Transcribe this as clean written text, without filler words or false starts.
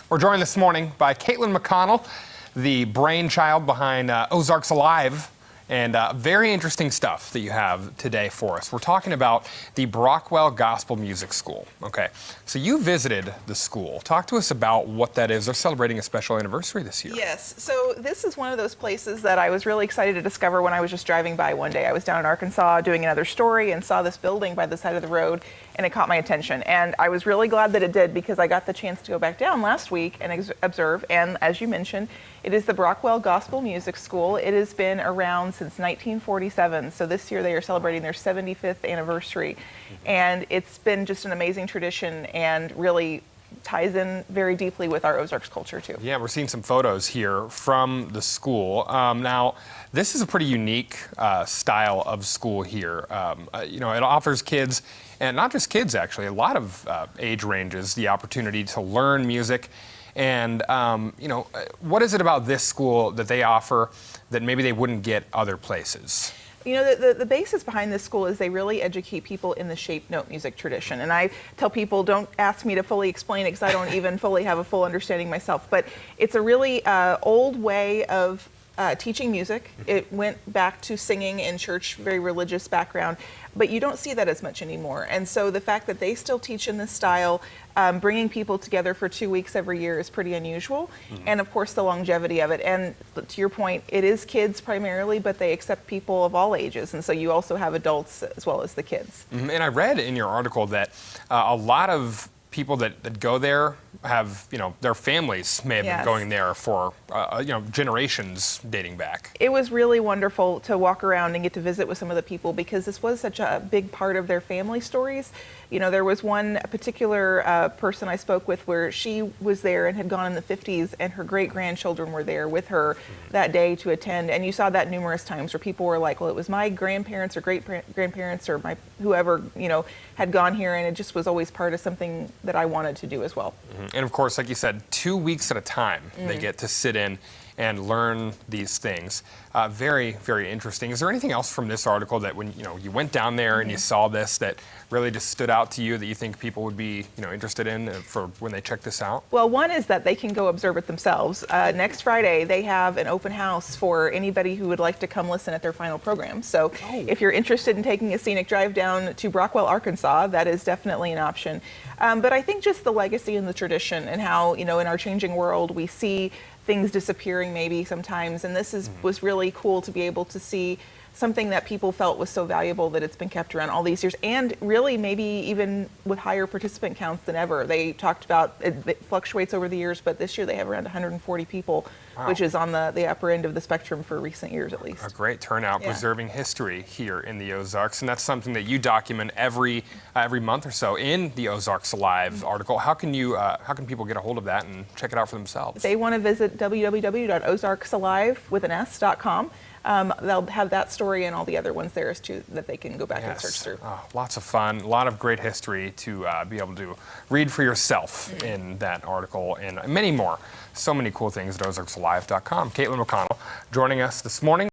We're joined this morning by Kaitlyn McConnell, the brainchild behind Ozarks Alive, and very interesting stuff that you have today for us. We're talking about the Brockwell Gospel Music School. Okay, so you visited the school. Talk to us about what that is. They're celebrating a special anniversary this year. Yes, so this is one of those places that I was really excited to discover when I was just driving by one day. I was down in Arkansas doing another story and saw this building by the side of the road, and it caught my attention. And I was really glad that it did, because I got the chance to go back down last week and observe. And as you mentioned, it is the Brockwell Gospel Music School. It has been around since 1947. So this year they are celebrating their 75th anniversary. And it's been just an amazing tradition and really ties in very deeply with our Ozarks culture too. Yeah, we're seeing some photos here from the school. Now, this is a pretty unique style of school here. You know, it offers kids, and not just kids actually, a lot of age ranges, the opportunity to learn music. And, you know, what is it about this school that they offer that maybe they wouldn't get other places? You know, the basis behind this school is they really educate people in the shape note music tradition. And I tell people, don't ask me to fully explain it, because I don't even fully have a full understanding myself. But it's a really old way of teaching music. It went back to singing in church, very religious background, but you don't see that as much anymore. And so the fact that they still teach in this style, bringing people together for 2 weeks every year is pretty unusual. And of course the longevity of it. And to your point, it is kids primarily, but they accept people of all ages. And so you also have adults as well as the kids. And I read in your article that a lot of people that go there have, you know, their families may have been going there for, you know, generations dating back. It was really wonderful to walk around and get to visit with some of the people, because this was such a big part of their family stories. You know, there was one particular person I spoke with where she was there and had gone in the 50s, and her great-grandchildren were there with her that day to attend. And you saw that numerous times where people were like, well, it was my grandparents or great-grandparents or my whoever, you know, had gone here, and it just was always part of something that I wanted to do as well. And of course, like you said, 2 weeks at a time, they get to sit in and learn these things. Very, very interesting. Is there anything else from this article that when you went down there and you saw this that really just stood out to you that you think people would be interested in for when they check this out? Well, one is that they can go observe it themselves. Next Friday, they have an open house for anybody who would like to come listen at their final program. So if you're interested in taking a scenic drive down to Brockwell, Arkansas, that is definitely an option. But I think just the legacy and the tradition, and how, in our changing world, we see things disappearing maybe sometimes, and this was really cool to be able to see something that people felt was so valuable that it's been kept around all these years, and really maybe even with higher participant counts than ever. They talked about it fluctuates over the years, but this year they have around 140 people, which is on the upper end of the spectrum for recent years at least. A great turnout, preserving history here in the Ozarks, and that's something that you document every month or so in the Ozarks Alive article. How can people get a hold of that and check it out for themselves? They want to visit www.ozarksalive.com. They'll have that story and all the other ones there too that they can go back and search through. Lots of fun, a lot of great history to be able to read for yourself in that article, and many more. So many cool things at ozarksalive.com. Kaitlyn McConnell joining us this morning.